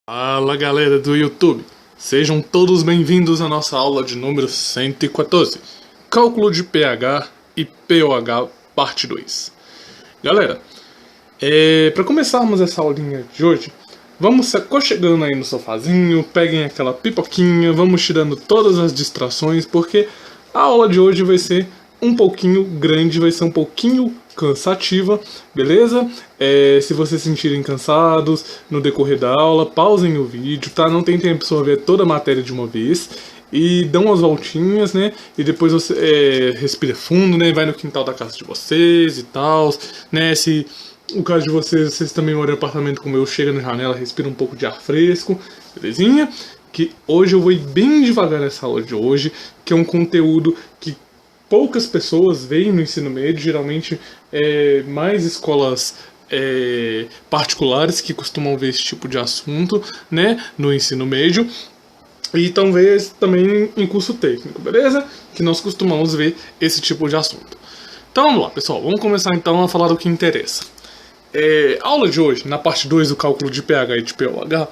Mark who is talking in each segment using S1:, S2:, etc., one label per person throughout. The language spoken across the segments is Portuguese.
S1: Fala galera do YouTube, sejam todos bem-vindos à nossa aula de número 114, Cálculo de pH e pOH, parte 2. Galera, para começarmos essa aulinha de hoje, vamos se aconchegando aí no sofazinho, peguem aquela pipoquinha, vamos tirando todas as distrações, porque a aula de hoje vai ser um pouquinho grande, vai ser um pouquinho cansativa, beleza? Se vocês se sentirem cansados no decorrer da aula, pausem o vídeo, tá? Não tentem absorver toda a matéria de uma vez e dão umas voltinhas, né? E depois você respira fundo, né? Vai no quintal da casa de vocês e tal, né? Se o caso de vocês também moram em apartamento como eu, chega na janela, respira um pouco de ar fresco, belezinha? Que hoje eu vou ir bem devagar nessa aula de hoje, que é um conteúdo que poucas pessoas veem no ensino médio, geralmente mais escolas particulares que costumam ver esse tipo de assunto, né, no ensino médio, e talvez também em curso técnico, beleza? Que nós costumamos ver esse tipo de assunto. Então vamos lá, pessoal, vamos começar então a falar do que interessa. A aula de hoje, na parte 2 do cálculo de pH e de pOH,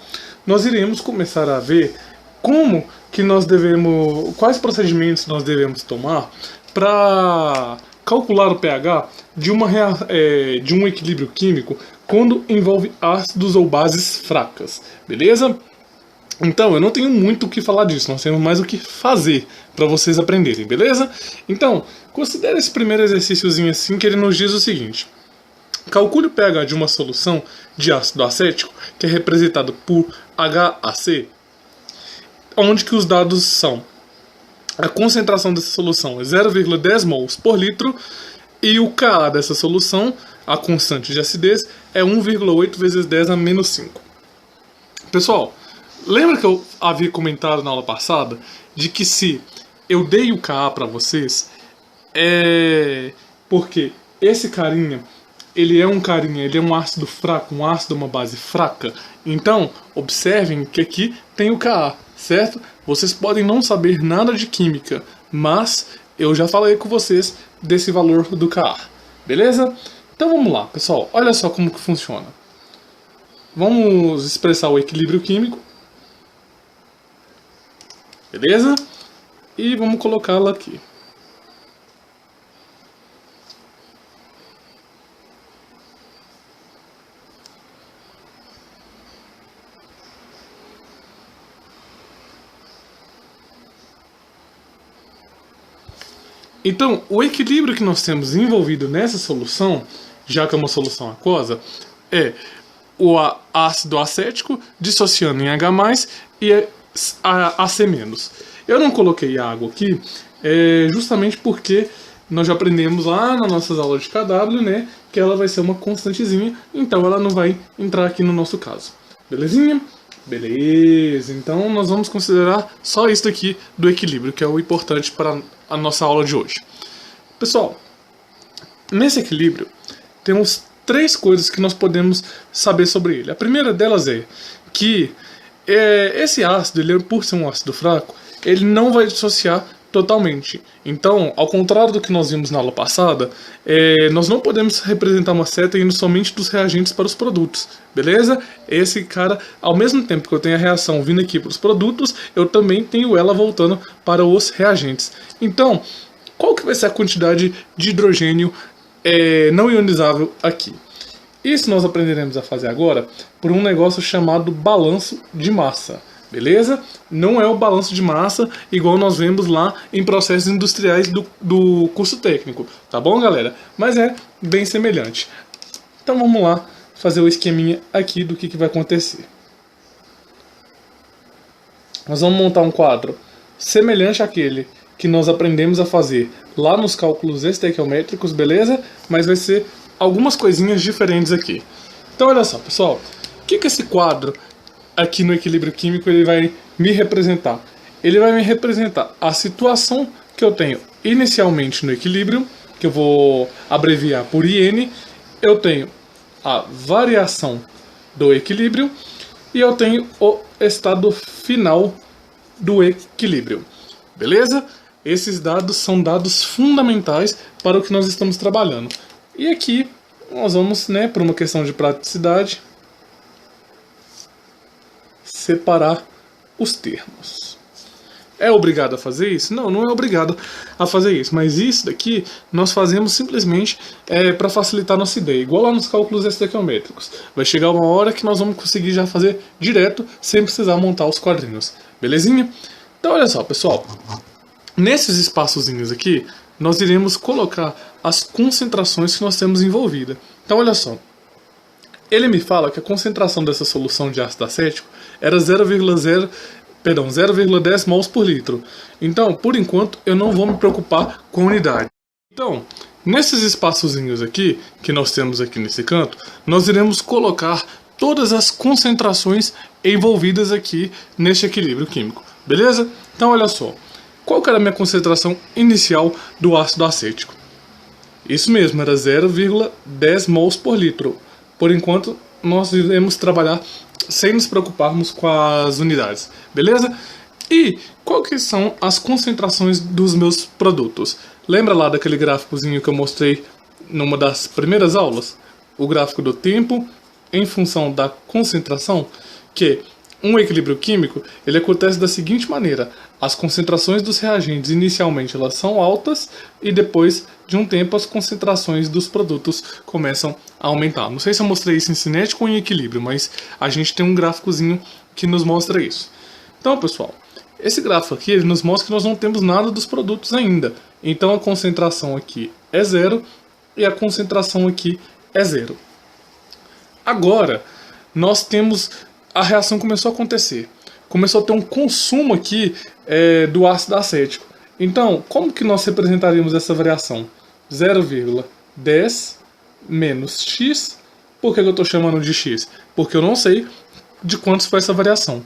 S1: nós iremos começar a ver como que nós devemos, quais procedimentos nós devemos tomar para calcular o pH de um equilíbrio químico quando envolve ácidos ou bases fracas, beleza? Então, eu não tenho muito o que falar disso, nós temos mais o que fazer para vocês aprenderem, beleza? Então, considere esse primeiro exercíciozinho assim, que ele nos diz o seguinte: calcule o pH de uma solução de ácido acético, que é representado por HAC, onde que os dados são: a concentração dessa solução é 0,10 mols por litro e o Ka dessa solução, a constante de acidez, é 1,8 vezes 10 a menos 5. Pessoal, lembra que eu havia comentado na aula passada de que se eu dei o Ka para vocês, porque esse carinha, ele é um ácido fraco, um ácido, uma base fraca. Então, observem que aqui tem o Ka, certo? Vocês podem não saber nada de química, mas eu já falei com vocês desse valor do Ka, beleza? Então vamos lá, pessoal, olha só como que funciona. Vamos expressar o equilíbrio químico, beleza? E vamos colocá-lo aqui. Então, o equilíbrio que nós temos envolvido nessa solução, já que é uma solução aquosa, é o ácido acético dissociando em H+, e AC-. Eu não coloquei água aqui, justamente porque nós já aprendemos lá nas nossas aulas de KW, né, que ela vai ser uma constantezinha, então ela não vai entrar aqui no nosso caso. Belezinha? Beleza, então nós vamos considerar só isso daqui do equilíbrio, que é o importante para a nossa aula de hoje. Pessoal, nesse equilíbrio temos três coisas que nós podemos saber sobre ele. A primeira delas é que esse ácido, ele, por ser um ácido fraco, ele não vai dissociar totalmente. Então, ao contrário do que nós vimos na aula passada, nós não podemos representar uma seta indo somente dos reagentes para os produtos, beleza? Esse cara, ao mesmo tempo que eu tenho a reação vindo aqui para os produtos, eu também tenho ela voltando para os reagentes. Então, qual que vai ser a quantidade de hidrogênio não ionizável aqui? Isso nós aprenderemos a fazer agora por um negócio chamado balanço de massa. Beleza? Não é o balanço de massa igual nós vemos lá em processos industriais do curso técnico, tá bom, galera? Mas é bem semelhante. Então vamos lá fazer o esqueminha aqui do que vai acontecer. Nós vamos montar um quadro semelhante àquele que nós aprendemos a fazer lá nos cálculos estequiométricos, beleza? Mas vai ser algumas coisinhas diferentes aqui. Então olha só, pessoal, o que esse quadro aqui no equilíbrio químico ele vai me representar? Ele vai me representar a situação que eu tenho inicialmente no equilíbrio, que eu vou abreviar por IN, eu tenho a variação do equilíbrio e eu tenho o estado final do equilíbrio, beleza? Esses dados são dados fundamentais para o que nós estamos trabalhando. E aqui nós vamos, por uma questão de praticidade, separar os termos. É obrigado a fazer isso? Não, não é obrigado a fazer isso. Mas isso daqui nós fazemos simplesmente para facilitar a nossa ideia. Igual lá nos cálculos estequiométricos. Vai chegar uma hora que nós vamos conseguir já fazer direto, sem precisar montar os quadrinhos. Belezinha? Então olha só, pessoal. Nesses espaçozinhos aqui, nós iremos colocar as concentrações que nós temos envolvida. Então olha só. Ele me fala que a concentração dessa solução de ácido acético era 0,10 mols por litro. Então, por enquanto, eu não vou me preocupar com a unidade. Então, nesses espaçozinhos aqui, que nós temos aqui nesse canto, nós iremos colocar todas as concentrações envolvidas aqui neste equilíbrio químico. Beleza? Então, olha só. Qual que era a minha concentração inicial do ácido acético? Isso mesmo, era 0,10 mols por litro. Por enquanto, nós iremos trabalhar sem nos preocuparmos com as unidades, beleza? E qual que são as concentrações dos meus produtos? Lembra lá daquele gráficozinho que eu mostrei numa das primeiras aulas? O gráfico do tempo em função da concentração, que um equilíbrio químico, ele acontece da seguinte maneira: as concentrações dos reagentes inicialmente elas são altas e depois de um tempo as concentrações dos produtos começam a aumentar. Não sei se eu mostrei isso em cinético ou em equilíbrio, mas a gente tem um gráficozinho que nos mostra isso. Então, pessoal, esse gráfico aqui ele nos mostra que nós não temos nada dos produtos ainda. Então a concentração aqui é 0 e a concentração aqui é 0. Agora, nós temos... a reação começou a acontecer. Começou a ter um consumo aqui do ácido acético. Então, como que nós representaríamos essa variação? 0,10 menos x. Por que eu estou chamando de x? Porque eu não sei de quantos foi essa variação.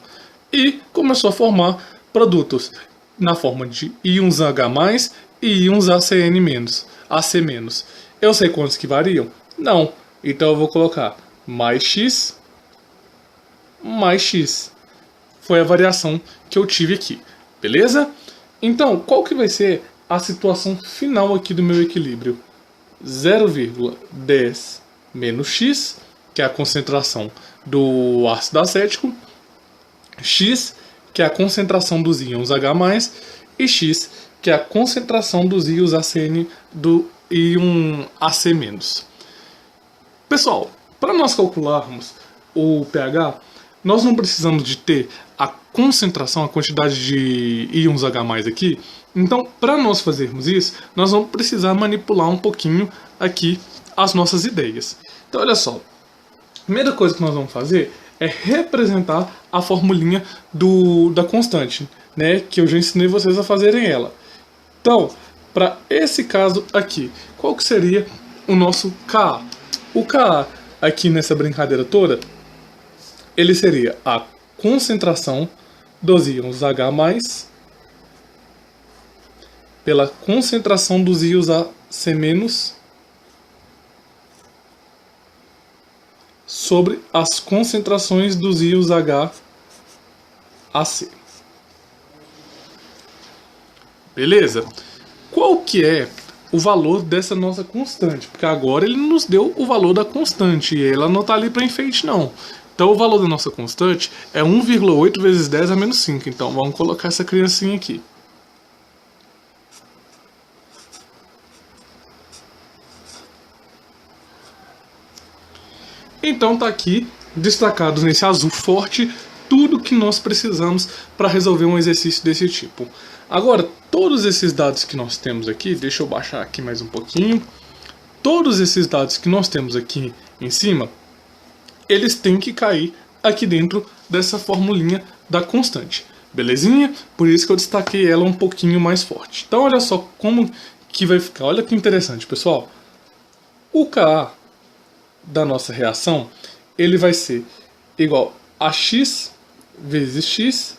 S1: E começou a formar produtos na forma de íons H+, e íons AC-. Eu sei quantos que variam? Não. Então eu vou colocar mais x foi a variação que eu tive aqui, beleza? Então, qual que vai ser a situação final aqui do meu equilíbrio? 0,10 menos x, que é a concentração do ácido acético, x, que é a concentração dos íons H+, e x, que é a concentração dos íons ACN do íon AC-. Pessoal, para nós calcularmos o pH, nós não precisamos de ter a concentração, a quantidade de íons H+ aqui. Então, para nós fazermos isso, nós vamos precisar manipular um pouquinho aqui as nossas ideias. Então, olha só. A primeira coisa que nós vamos fazer é representar a formulinha da constante, né? Que eu já ensinei vocês a fazerem ela. Então, para esse caso aqui, qual que seria o nosso Ka? O Ka aqui nessa brincadeira toda, ele seria a concentração dos íons H+, pela concentração dos íons AC- sobre as concentrações dos íons HAC. Beleza? Qual que é o valor dessa nossa constante? Porque agora ele nos deu o valor da constante e ela não está ali para enfeite não. Então o valor da nossa constante é 1,8 vezes 10 a menos 5. Então vamos colocar essa criancinha aqui. Então está aqui destacado nesse azul forte tudo que nós precisamos para resolver um exercício desse tipo. Agora, todos esses dados que nós temos aqui, deixa eu baixar aqui mais um pouquinho. Todos esses dados que nós temos aqui em cima, eles têm que cair aqui dentro dessa formulinha da constante. Belezinha? Por isso que eu destaquei ela um pouquinho mais forte. Então olha só como que vai ficar. Olha que interessante, pessoal. O Ka da nossa reação, ele vai ser igual a x vezes x.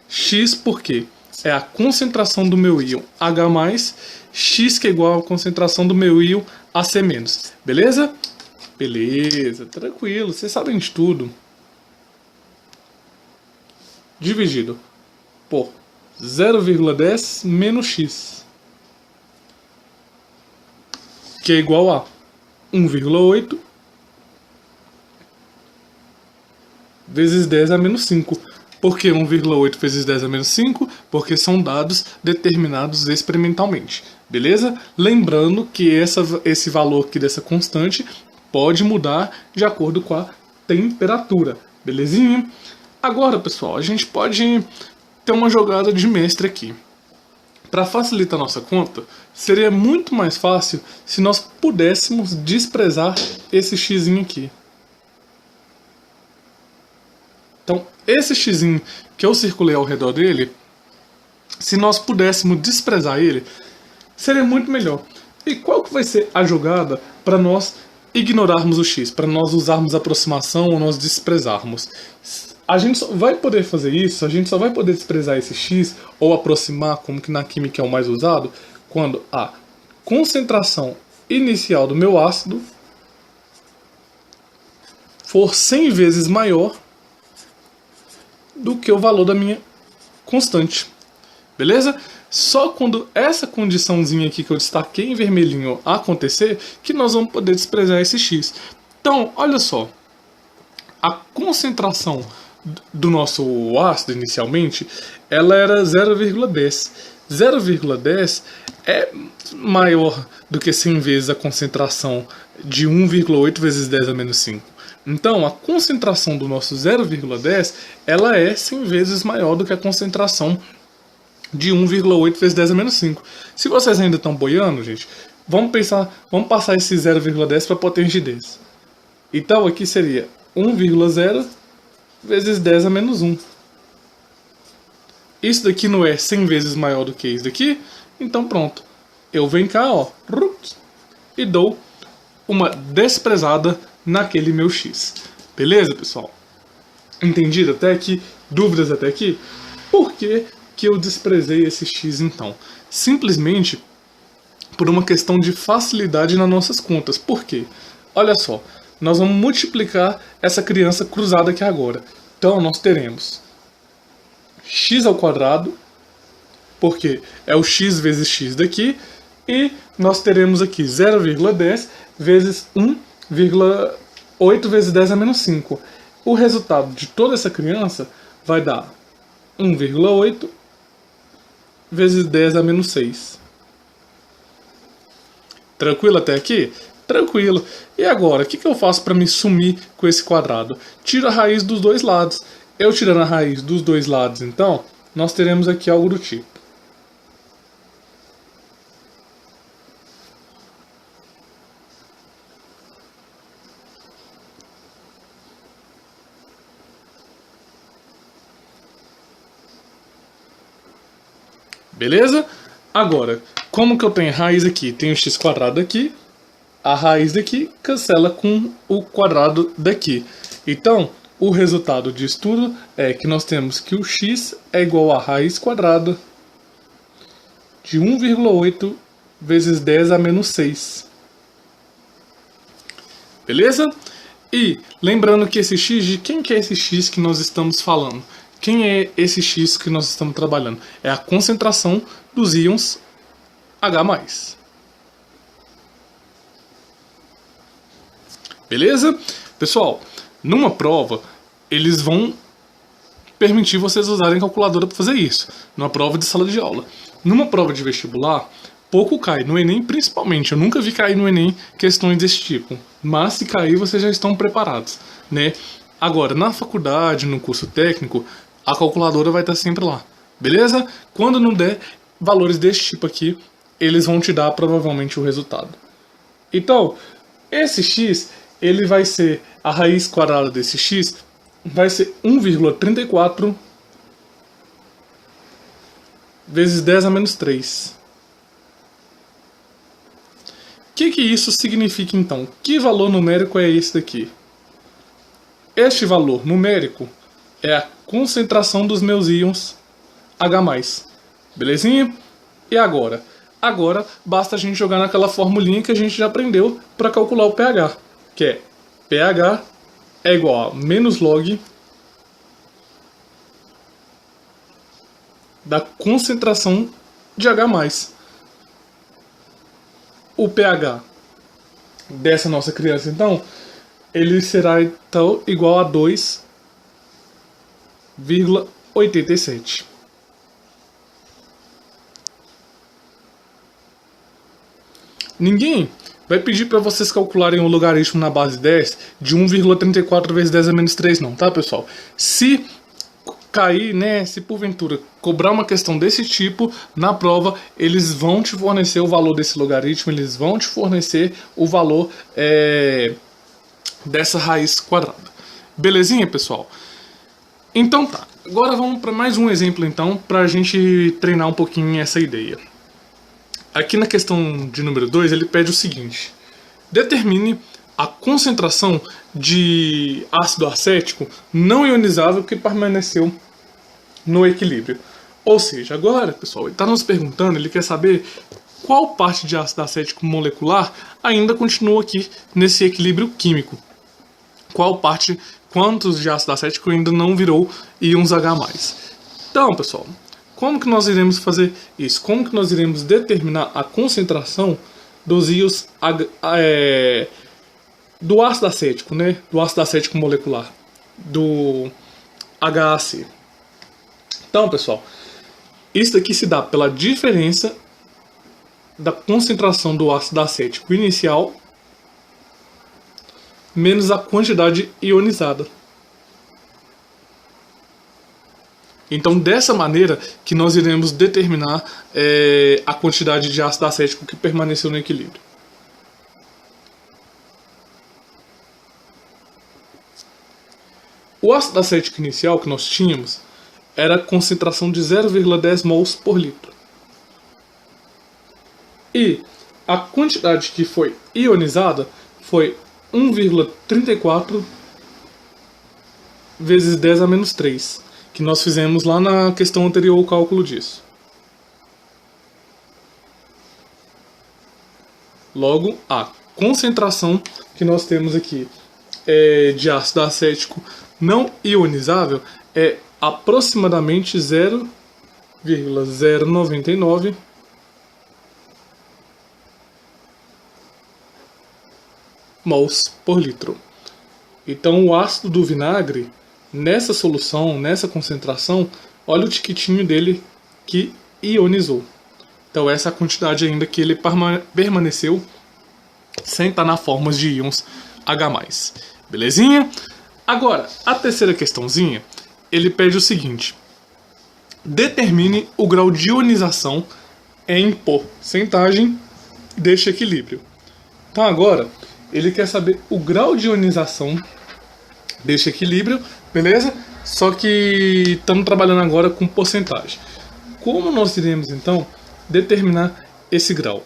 S1: X porque é a concentração do meu íon H+, x que é igual a concentração do meu íon AC-. Beleza? Beleza, tranquilo, vocês sabem de tudo. Dividido por 0,10 menos x, que é igual a 1,8 vezes 10 a menos 5. Por que 1,8 vezes 10 a menos 5? Porque são dados determinados experimentalmente, beleza? Lembrando que esse valor aqui dessa constante pode mudar de acordo com a temperatura, belezinha? Agora, pessoal, a gente pode ter uma jogada de mestre aqui. Para facilitar nossa conta, seria muito mais fácil se nós pudéssemos desprezar esse x aqui. Então, esse x que eu circulei ao redor dele, se nós pudéssemos desprezar ele, seria muito melhor. E qual que vai ser a jogada para nós ignorarmos o x, para nós usarmos aproximação ou nós desprezarmos? A gente só vai poder fazer isso, a gente só vai poder desprezar esse x ou aproximar, como que na química é o mais usado, quando a concentração inicial do meu ácido for 100 vezes maior do que o valor da minha constante. Beleza? Só quando essa condiçãozinha aqui que eu destaquei em vermelhinho acontecer, que nós vamos poder desprezar esse x. Então, olha só. A concentração do nosso ácido inicialmente, ela era 0,10. 0,10 é maior do que 100 vezes a concentração de 1,8 vezes 10 a menos 5. Então, a concentração do nosso 0,10, ela é 100 vezes maior do que a concentração de 1,8 vezes 10 a menos 5. Se vocês ainda estão boiando, gente, vamos passar esse 0,10 para a potência de 10. Então, aqui seria 1,0 vezes 10 a menos 1. Isso daqui não é 100 vezes maior do que isso daqui? Então, pronto. Eu venho cá, ó, e dou uma desprezada naquele meu x. Beleza, pessoal? Entendido até aqui? Dúvidas até aqui? Por que que eu desprezei esse x, então? Simplesmente por uma questão de facilidade nas nossas contas. Por quê? Olha só, nós vamos multiplicar essa criança cruzada aqui agora. Então, nós teremos x ao quadrado, porque é o x vezes x daqui, e nós teremos aqui 0,10 vezes 1,8 vezes 10 a menos 5. O resultado de toda essa criança vai dar 1,8 vezes 10 a menos 6. Tranquilo até aqui? Tranquilo. E agora, o que eu faço para me sumir com esse quadrado? Tiro a raiz dos dois lados. Eu tirando a raiz dos dois lados, então, nós teremos aqui algo do tipo. Beleza? Agora, como que eu tenho raiz aqui? Tenho x quadrado aqui. A raiz daqui cancela com o quadrado daqui. Então, o resultado disso tudo é que nós temos que o x é igual a raiz quadrada de 1,8 vezes 10 a menos 6. Beleza? E lembrando que esse x, de quem que é esse x que nós estamos falando? Quem é esse x que nós estamos trabalhando? É a concentração dos íons H+. Beleza? Pessoal, numa prova, eles vão permitir vocês usarem calculadora para fazer isso. Numa prova de sala de aula. Numa prova de vestibular, pouco cai. No Enem, principalmente. Eu nunca vi cair no Enem questões desse tipo. Mas se cair, vocês já estão preparados, né? Agora, na faculdade, no curso técnico, a calculadora vai estar sempre lá. Beleza? Quando não der valores desse tipo aqui, eles vão te dar provavelmente o resultado. Então, esse x, ele vai ser, a raiz quadrada desse x vai ser 1,34 vezes 10 a menos 3. O que isso significa então? Que valor numérico é esse daqui? Este valor numérico é a concentração dos meus íons H+. Belezinha? E agora? Agora basta a gente jogar naquela formulinha que a gente já aprendeu para calcular o pH, que é pH é igual a menos log da concentração de H+. O pH dessa nossa criança, então, ele será então igual a 2 0,87. Ninguém vai pedir para vocês calcularem o logaritmo na base 10 de 1,34 vezes 10 a menos 3 não, tá, pessoal? Se cair, né, se porventura cobrar uma questão desse tipo na prova, eles vão te fornecer o valor desse logaritmo, eles vão te fornecer o valor dessa raiz quadrada. Belezinha, pessoal? Então tá, agora vamos para mais um exemplo então, para a gente treinar um pouquinho essa ideia. Aqui na questão de número 2, ele pede o seguinte: determine a concentração de ácido acético não ionizável que permaneceu no equilíbrio. Ou seja, agora, pessoal, ele está nos perguntando, ele quer saber qual parte de ácido acético molecular ainda continua aqui nesse equilíbrio químico. Qual parte, quantos de ácido acético ainda não virou íons H+. Então, pessoal, como que nós iremos fazer isso? Como que nós iremos determinar a concentração dos íons do ácido acético, né? Do ácido acético molecular, do HAC. Então, pessoal, isso aqui se dá pela diferença da concentração do ácido acético inicial menos a quantidade ionizada. Então, dessa maneira que nós iremos determinar a quantidade de ácido acético que permaneceu no equilíbrio. O ácido acético inicial que nós tínhamos era a concentração de 0,10 mols por litro. E a quantidade que foi ionizada foi 1,34 vezes 10 a menos 3, que nós fizemos lá na questão anterior o cálculo disso. Logo, a concentração que nós temos aqui de ácido acético não ionizável é aproximadamente 0,099 mols por litro. Então, o ácido do vinagre, nessa solução, nessa concentração, olha o tiquitinho dele que ionizou. Então, essa é a quantidade ainda que ele permaneceu sem estar na forma de íons H+. Belezinha? Agora, a terceira questãozinha, ele pede o seguinte: determine o grau de ionização em porcentagem deste equilíbrio. Então agora, ele quer saber o grau de ionização deste equilíbrio, beleza? Só que estamos trabalhando agora com porcentagem. Como nós iremos então determinar esse grau?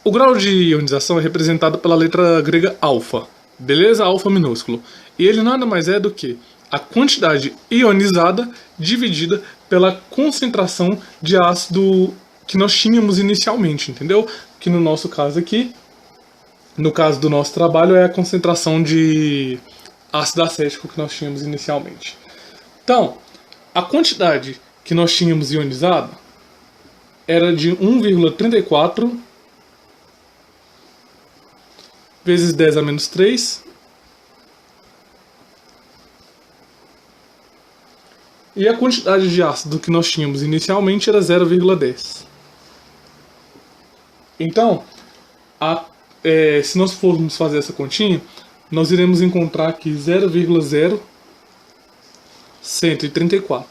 S1: O grau de ionização é representado pela letra grega alfa, beleza? Alfa minúsculo. E ele nada mais é do que a quantidade ionizada dividida pela concentração de ácido que nós tínhamos inicialmente, entendeu? Que no nosso caso aqui, no caso do nosso trabalho, é a concentração de ácido acético que nós tínhamos inicialmente. Então, a quantidade que nós tínhamos ionizado era de 1,34 vezes 10 a menos 3 e a quantidade de ácido que nós tínhamos inicialmente era 0,10. Então, se nós formos fazer essa continha, nós iremos encontrar aqui 0,0134.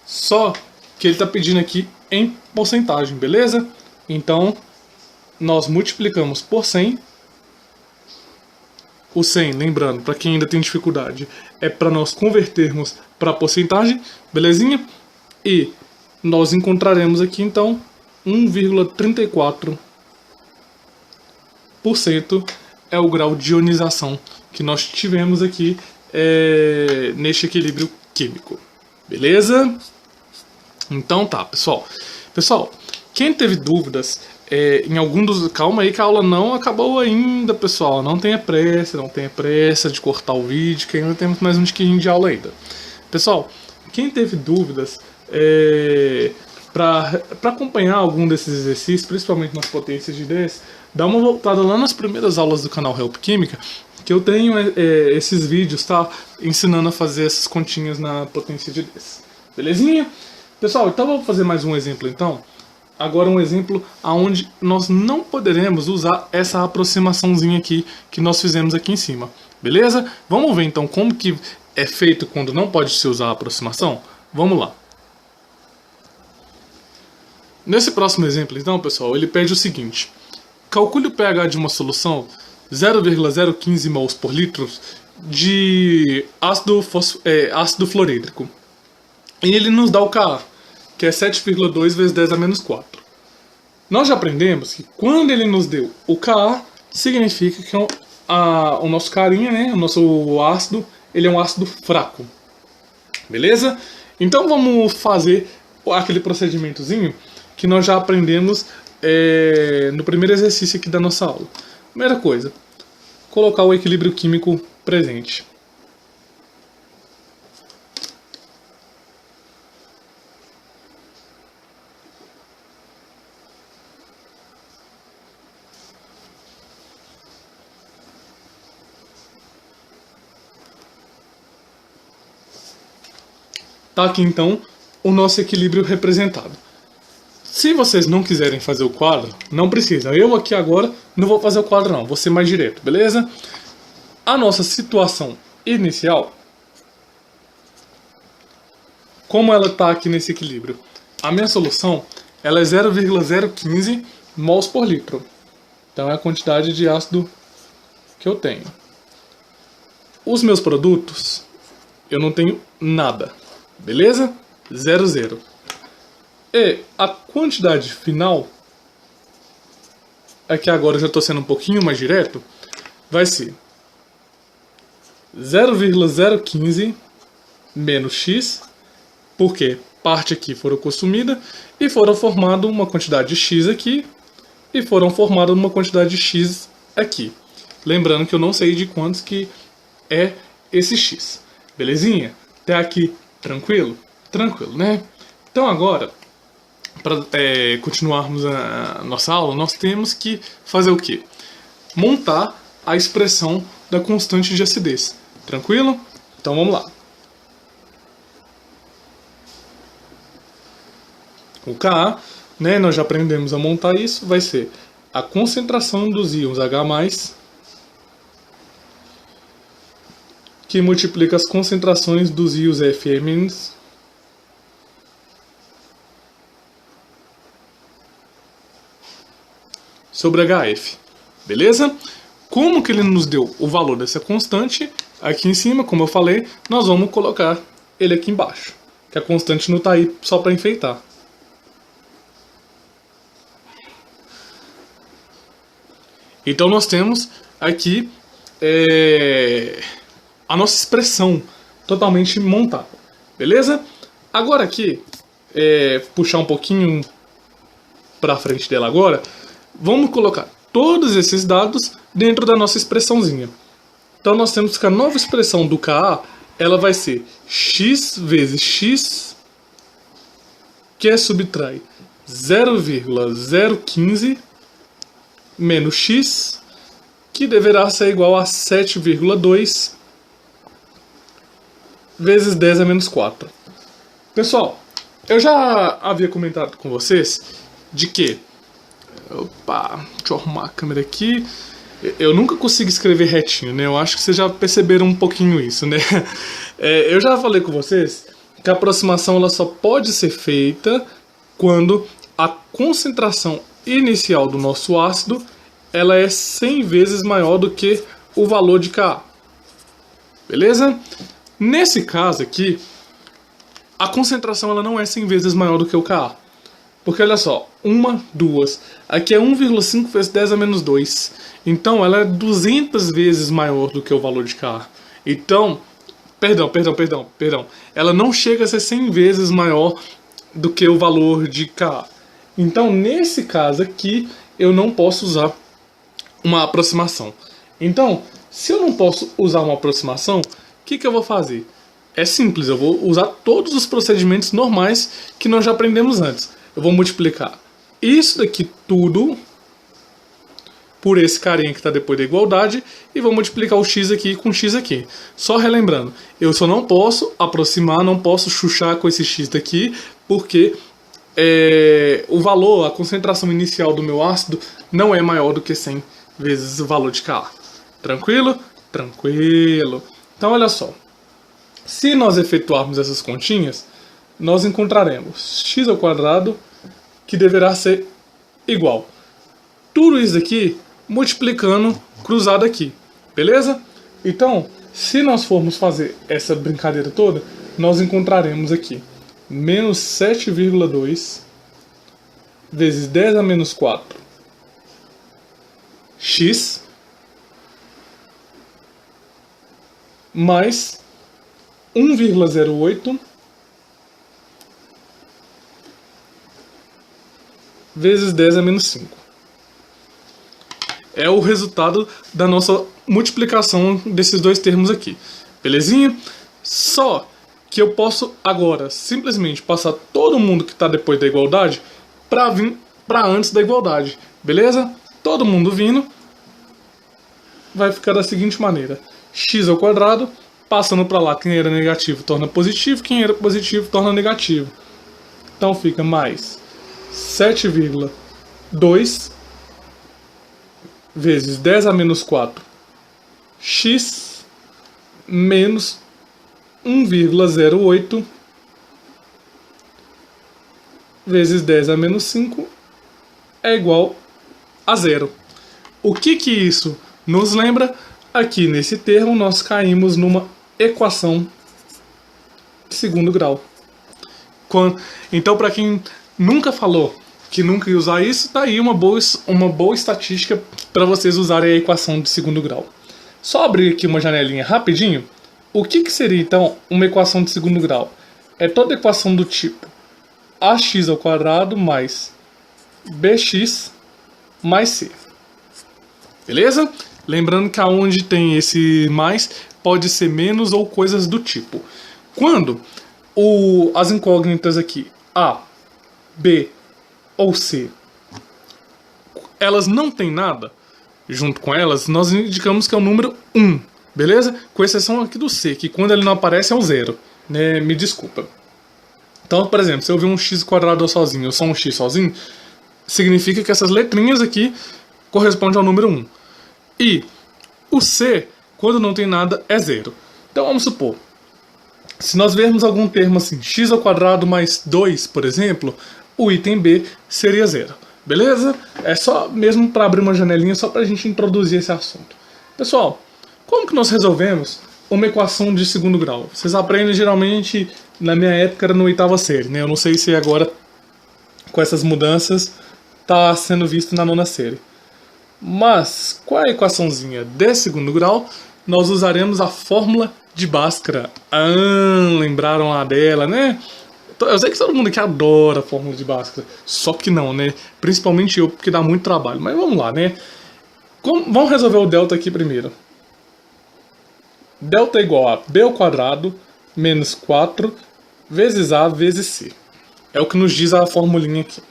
S1: Só que ele está pedindo aqui em porcentagem, beleza? Então, nós multiplicamos por 100. O 100, lembrando, para quem ainda tem dificuldade, é para nós convertermos para porcentagem, belezinha? E nós encontraremos aqui, então, 1,34% é o grau de ionização que nós tivemos aqui neste equilíbrio químico. Beleza? Então tá, pessoal. Pessoal, quem teve dúvidas em algum dos... Calma aí que a aula não acabou ainda, pessoal. Não tenha pressa de cortar o vídeo, que ainda temos mais um tiquinho de aula ainda. Pessoal, quem teve dúvidas para acompanhar algum desses exercícios, principalmente nas potências de ideias, dá uma voltada lá nas primeiras aulas do canal Help Química, que eu tenho esses vídeos, tá? Ensinando a fazer essas continhas na potência de 10. Belezinha? Pessoal, então vamos fazer mais um exemplo então. Agora um exemplo onde nós não poderemos usar essa aproximaçãozinha aqui que nós fizemos aqui em cima. Beleza? Vamos ver então como que é feito quando não pode se usar a aproximação? Vamos lá. Nesse próximo exemplo então, pessoal, ele pede o seguinte. Calcule o pH de uma solução 0,015 mols por litro de ácido fluorídrico. E ele nos dá o Ka, que é 7,2 vezes 10 a menos 4. Nós já aprendemos que quando ele nos deu o Ka, significa que o nosso carinha, né, o nosso ácido, ele é um ácido fraco. Beleza? Então vamos fazer aquele procedimentozinho que nós já aprendemos no primeiro exercício aqui da nossa aula. Primeira coisa, colocar o equilíbrio químico presente. Tá aqui então o nosso equilíbrio representado. Se vocês não quiserem fazer o quadro, não precisa. Eu aqui agora não vou fazer o quadro não, vou ser mais direto, beleza? A nossa situação inicial, como ela está aqui nesse equilíbrio? A minha solução ela é 0,015 mols por litro. Então é a quantidade de ácido que eu tenho. Os meus produtos, eu não tenho nada. Beleza? 0,0. E a quantidade final, aqui agora eu já estou sendo um pouquinho mais direto, vai ser 0,015 menos x, porque parte aqui foram consumida e foram formada uma quantidade de x aqui e foram formada uma quantidade de x aqui. Lembrando que eu não sei de quantos que é esse x. Belezinha? Até aqui tranquilo? Tranquilo, né? Então agora, para continuarmos a nossa aula, nós temos que fazer o quê? Montar a expressão da constante de acidez. Tranquilo? Então vamos lá. O Ka, né, nós já aprendemos a montar isso, vai ser a concentração dos íons H+, que multiplica as concentrações dos íons Fe-, sobre HF. Beleza? Como que ele nos deu o valor dessa constante? Aqui em cima, como eu falei, nós vamos colocar ele aqui embaixo. Que a constante não está aí só para enfeitar. Então nós temos aqui a nossa expressão totalmente montada. Beleza? Agora aqui, puxar um pouquinho para frente dela agora, vamos colocar todos esses dados dentro da nossa expressãozinha. Então nós temos que a nova expressão do Ka, ela vai ser x vezes x, que subtrai 0,015 menos x, que deverá ser igual a 7,2 vezes 10 a menos 4. Pessoal, eu já havia comentado com vocês de que... Opa, deixa eu arrumar a câmera aqui. Eu nunca consigo escrever retinho, né? Eu acho que vocês já perceberam um pouquinho isso, né? Eu já falei com vocês que a aproximação ela só pode ser feita quando a concentração inicial do nosso ácido ela é 100 vezes maior do que o valor de Ka. Beleza? Nesse caso aqui, a concentração ela não é 100 vezes maior do que o Ka. Porque olha só, 1, 2, aqui é 1,5 vezes 10 a menos 2. Então ela é 200 vezes maior do que o valor de Ka. Então, perdão. Ela não chega a ser 100 vezes maior do que o valor de Ka. Então, nesse caso aqui, eu não posso usar uma aproximação. Então, se eu não posso usar uma aproximação, o que eu vou fazer? É simples, eu vou usar todos os procedimentos normais que nós já aprendemos antes. Eu vou multiplicar isso daqui tudo por esse carinha que está depois da igualdade e vou multiplicar o x aqui com x aqui. Só relembrando, eu só não posso aproximar, não posso chuchar com esse x daqui, porque o valor, a concentração inicial do meu ácido não é maior do que 100 vezes o valor de Ka. Tranquilo? Tranquilo. Então olha só, se nós efetuarmos essas continhas, nós encontraremos x ao quadrado, que deverá ser igual tudo isso aqui multiplicando cruzado aqui, beleza? Então, se nós formos fazer essa brincadeira toda, nós encontraremos aqui menos 7,2 vezes 10 a menos 4 x mais 1,08 vezes 10 a menos 5. É o resultado da nossa multiplicação desses dois termos aqui. Belezinha? Só que eu posso agora simplesmente passar todo mundo que está depois da igualdade para vir para antes da igualdade. Beleza? Todo mundo vindo vai ficar da seguinte maneira. X ao quadrado, passando para lá, quem era negativo torna positivo, quem era positivo torna negativo. Então fica mais 7,2 vezes 10 a menos 4 x menos 1,08 vezes 10 a menos 5 é igual a zero. O que isso nos lembra? Aqui nesse termo nós caímos numa equação de segundo grau. Então, para quem nunca falou que nunca ia usar isso, tá aí uma boa estatística para vocês usarem a equação de segundo grau. Só abrir aqui uma janelinha rapidinho. O que seria então uma equação de segundo grau? É toda equação do tipo ax ao quadrado mais bx mais c. Beleza? Lembrando que aonde tem esse mais pode ser menos ou coisas do tipo. Quando as incógnitas aqui a, b ou c, elas não têm nada junto com elas, nós indicamos que é o número 1, beleza? Com exceção aqui do c, que quando ele não aparece é um zero, né? Me desculpa. Então, por exemplo, se eu ver um x quadrado sozinho ou só um x sozinho, significa que essas letrinhas aqui correspondem ao número 1. E o c, quando não tem nada, é zero. Então vamos supor, se nós vermos algum termo assim, x ao quadrado mais 2, por exemplo, o item b seria zero. Beleza? É só mesmo para abrir uma janelinha, só para a gente introduzir esse assunto. Pessoal, como que nós resolvemos uma equação de segundo grau? Vocês aprendem geralmente, na minha época era no oitava série, né? Eu não sei se agora, com essas mudanças, está sendo visto na nona série. Mas, com a equaçãozinha de segundo grau, nós usaremos a fórmula de Bhaskara. Lembraram lá dela, né? Eu sei que todo mundo aqui adora a fórmula de Bhaskara, só que não, né? Principalmente eu, porque dá muito trabalho. Mas vamos lá, né? Vamos resolver o delta aqui primeiro. Delta é igual a b ao quadrado menos 4 vezes a vezes c. É o que nos diz a formulinha aqui.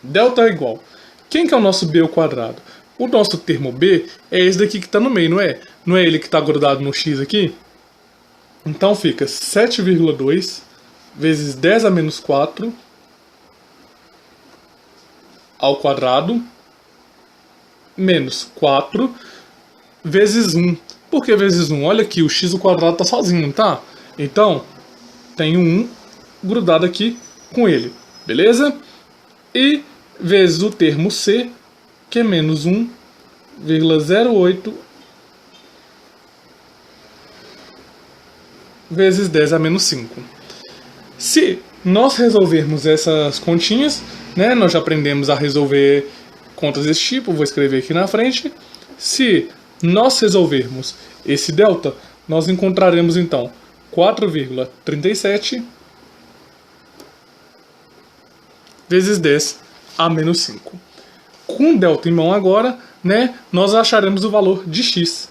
S1: Delta é igual. Quem que é o nosso b ao quadrado? O nosso termo b é esse daqui que está no meio, não é? Não é ele que está grudado no x aqui? Então fica 7,2 vezes 10 a menos 4 ao quadrado menos 4 vezes 1. Por que vezes 1? Olha aqui, o x ao quadrado está sozinho, tá? Então, tem um 1 grudado aqui com ele, beleza? E vezes o termo c, que é menos 1,08 vezes 10 a menos 5. Se nós resolvermos essas continhas, né, nós já aprendemos a resolver contas desse tipo, vou escrever aqui na frente. Se nós resolvermos esse delta, nós encontraremos então 4,37 vezes 10 a menos 5. Com delta em mão agora, né, nós acharemos o valor de x.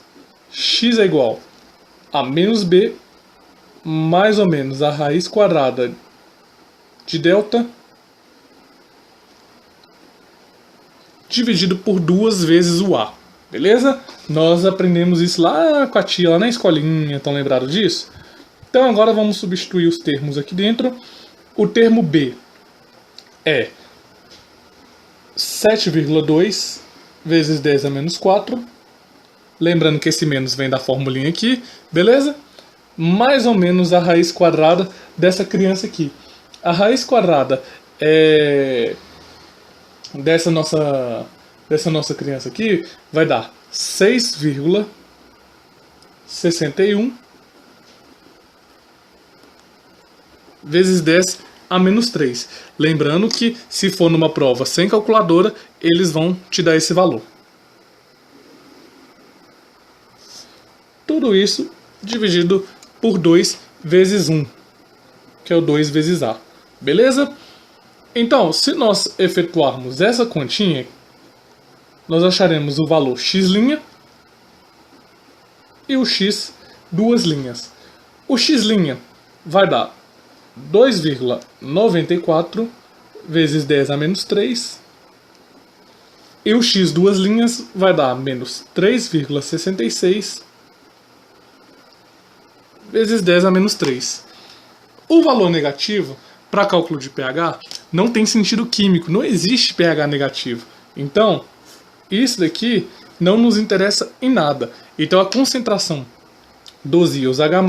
S1: X é igual a menos b mais ou menos a raiz quadrada dividido por 2 vezes o A. Beleza? Nós aprendemos isso lá com a tia, lá na escolinha, estão lembrados disso? Então agora vamos substituir os termos aqui dentro. O termo B é 7,2 vezes 10 a menos 4. Lembrando que esse menos vem da formulinha aqui, beleza? Mais ou menos a raiz quadrada dessa criança aqui. A raiz quadrada dessa nossa criança aqui vai dar 6,61 vezes 10 a menos 3. Lembrando que se for numa prova sem calculadora, eles vão te dar esse valor. Tudo isso dividido por 2 vezes 1, que é o 2 vezes A. Beleza? Então, se nós efetuarmos essa continha, nós acharemos o valor x' e o x duas linhas. O x' vai dar 2,94 vezes 10 a menos 3. E o x duas linhas vai dar menos 3,66 vezes 10 a menos 3. O valor negativo, para cálculo de pH, não tem sentido químico. Não existe pH negativo. Então, isso daqui não nos interessa em nada. Então, a concentração dos íons H+,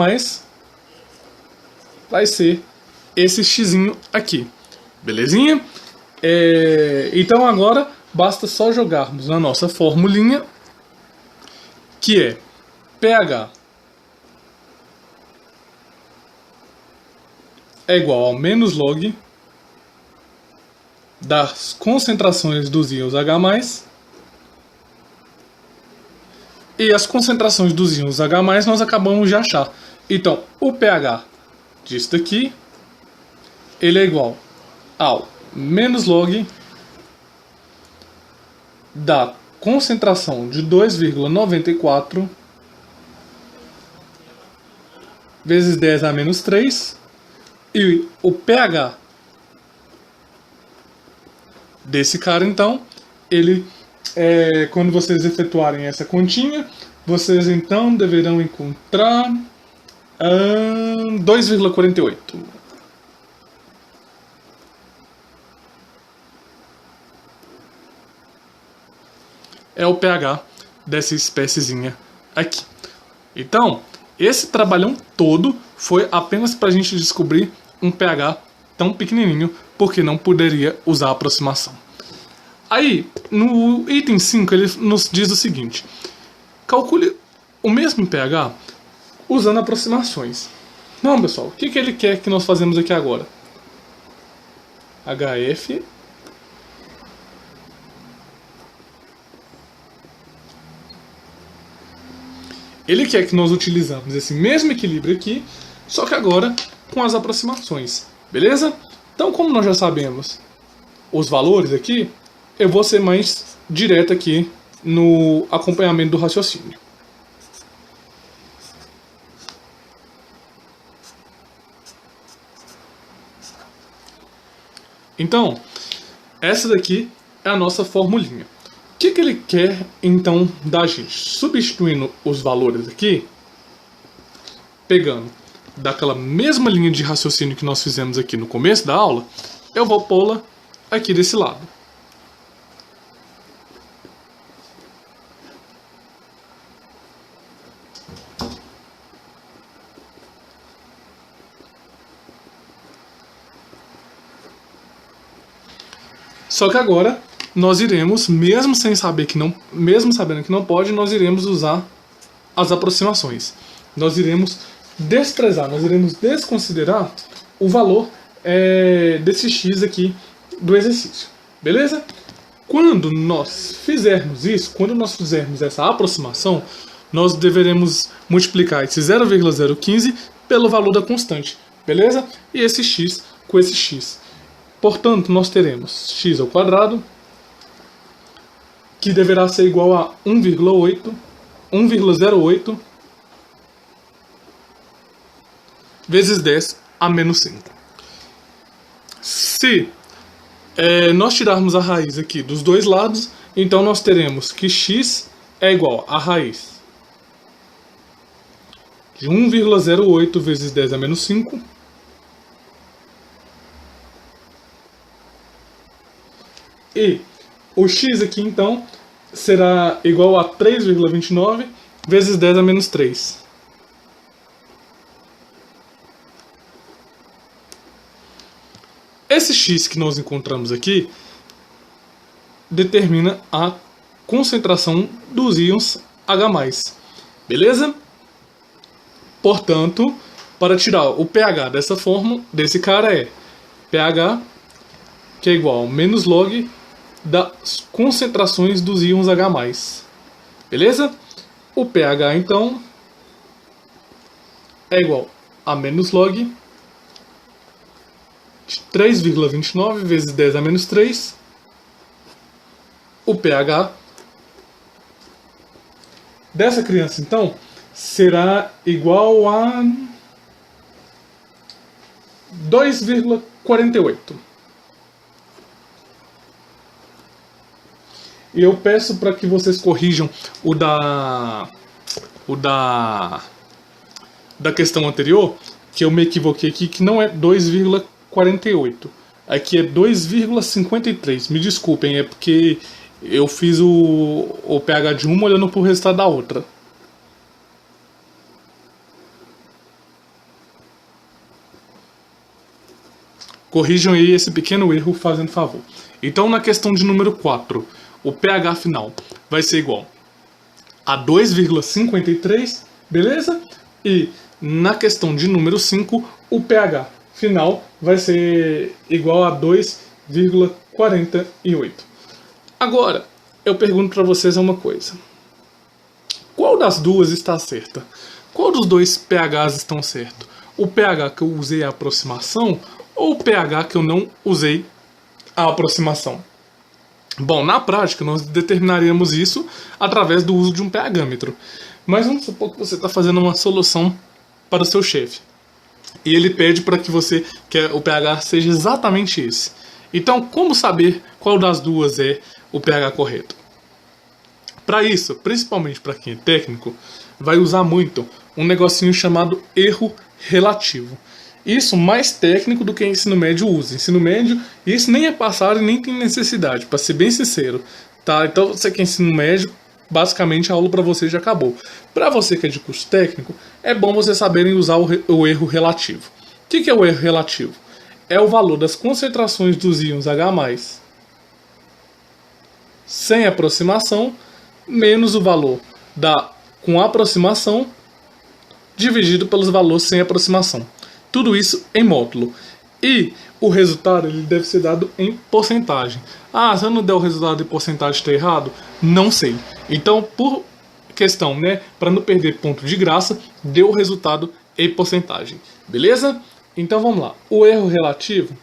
S1: vai ser esse x aqui. Belezinha? Então, agora, basta só jogarmos na nossa formulinha, que é pH é igual ao menos log das concentrações dos íons H+, e as concentrações dos íons H+, nós acabamos de achar. Então, o pH disso daqui, ele é igual ao menos log da concentração de 2,94 vezes 10 a menos 3. E o pH desse cara, então, ele, quando vocês efetuarem essa continha, vocês então deverão encontrar 2,48. É o pH dessa espéciezinha aqui. Então, esse trabalhão todo foi apenas para a gente descobrir um pH tão pequenininho, porque não poderia usar aproximação. Aí, no item 5, ele nos diz o seguinte: calcule o mesmo pH usando aproximações. Não, pessoal, o que ele quer que nós fazemos aqui agora? HF ele quer que nós utilizamos esse mesmo equilíbrio aqui, só que agora com as aproximações, beleza? Então, como nós já sabemos os valores aqui, eu vou ser mais direto aqui no acompanhamento do raciocínio. Então, essa daqui é a nossa formulinha. O que ele quer, então, da gente? Substituindo os valores aqui, pegando daquela mesma linha de raciocínio que nós fizemos aqui no começo da aula, eu vou pô-la aqui desse lado. Só que agora nós iremos, mesmo sabendo que não pode, nós iremos usar as aproximações. Nós iremos desprezar, nós iremos desconsiderar o valor desse x aqui do exercício. Beleza? Quando nós fizermos isso, quando nós fizermos essa aproximação, nós deveremos multiplicar esse 0,015 pelo valor da constante. Beleza? E esse x com esse x. Portanto, nós teremos x ao quadrado, que deverá ser igual a 1,08 vezes 10 a menos 5. Se nós tirarmos a raiz aqui dos dois lados, Então nós teremos que x é igual a raiz de 1,08 vezes 10 a menos 5 e o x aqui então será igual a 3,29 vezes 10 a menos 3. Esse x que nós encontramos aqui determina a concentração dos íons H+, beleza? Portanto, para tirar o pH dessa fórmula, desse cara é pH, que é igual ao menos log das concentrações dos íons H+. Beleza? O pH, então, é igual a menos log de 3,29 vezes 10 a menos 3. O pH dessa criança, então, será igual a 2,48. E eu peço para que vocês corrijam da questão anterior, que eu me equivoquei aqui, que não é 2,48. Aqui é 2,53. Me desculpem, é porque eu fiz o pH de uma olhando para o resultado da outra. Corrijam aí esse pequeno erro, fazendo favor. Então, na questão de número 4, o pH final vai ser igual a 2,53, beleza? E na questão de número 5, o pH final vai ser igual a 2,48. Agora, eu pergunto para vocês uma coisa. Qual das duas está certa? Qual dos dois pHs estão certos? O pH que eu usei a aproximação ou o pH que eu não usei a aproximação? Bom, na prática nós determinaríamos isso através do uso de um pHmetro. Mas vamos supor que você está fazendo uma solução para o seu chefe. E ele pede para que o pH seja exatamente esse. Então, como saber qual das duas é o pH correto? Para isso, principalmente para quem é técnico, vai usar muito um negocinho chamado erro relativo. Isso mais técnico do que ensino médio usa. Ensino médio, isso nem é passado e nem tem necessidade, para ser bem sincero. Tá? Então, você que é ensino médio, basicamente a aula para você já acabou. Para você que é de curso técnico, é bom vocês saberem usar o erro relativo. O que é o erro relativo? É o valor das concentrações dos íons H+, sem aproximação, menos o valor com aproximação, dividido pelos valores sem aproximação. Tudo isso em módulo. E o resultado ele deve ser dado em porcentagem. Ah, se eu não der o resultado em porcentagem, está errado? Não sei. Então, por questão, né, para não perder ponto de graça, dê o resultado em porcentagem. Beleza? Então vamos lá. O erro relativo,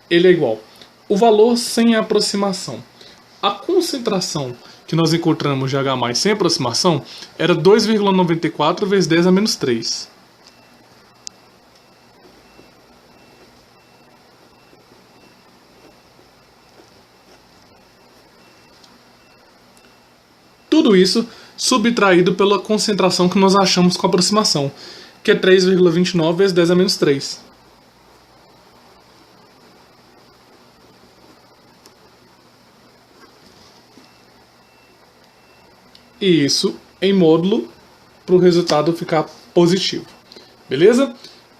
S1: ele é igual o valor sem aproximação. A concentração que nós encontramos de H+ sem aproximação era 2,94 vezes 10 a menos 3. Tudo isso subtraído pela concentração que nós achamos com aproximação, que é 3,29 vezes 10 a menos 3. E isso em módulo para o resultado ficar positivo. Beleza?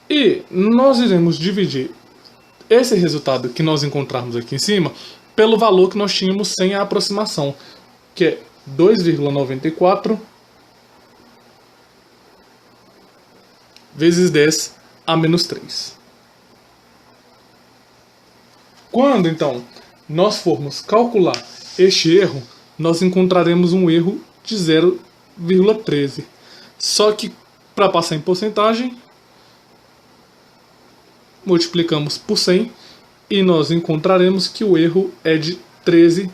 S1: E nós iremos dividir esse resultado que nós encontrarmos aqui em cima pelo valor que nós tínhamos sem a aproximação, que é 2,94 vezes 10 a menos 3. Quando, então, nós formos calcular este erro, nós encontraremos um erro de 0,13. Só que, para passar em porcentagem, multiplicamos por 100 e nós encontraremos que o erro é de 13%.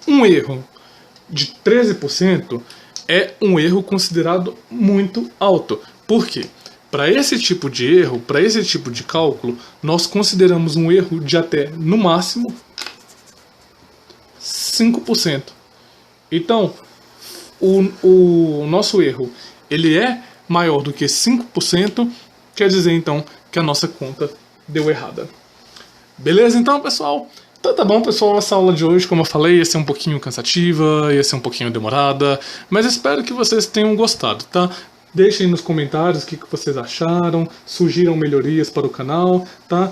S1: Um erro de 13% é um erro considerado muito alto. Por quê? Para esse tipo de erro, para esse tipo de cálculo, nós consideramos um erro de até, no máximo, 5%. Então, o nosso erro ele é maior do que 5%, quer dizer então que a nossa conta deu errada. Beleza então, pessoal? Então tá bom, pessoal, essa aula de hoje, como eu falei, ia ser um pouquinho cansativa, ia ser um pouquinho demorada, mas espero que vocês tenham gostado, tá? Deixem nos comentários o que vocês acharam, sugiram melhorias para o canal, tá?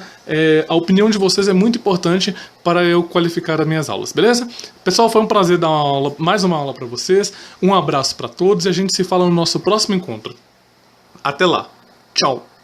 S1: A opinião de vocês é muito importante para eu qualificar as minhas aulas, beleza? Pessoal, foi um prazer dar mais uma aula para vocês, um abraço para todos e a gente se fala no nosso próximo encontro. Até lá, tchau!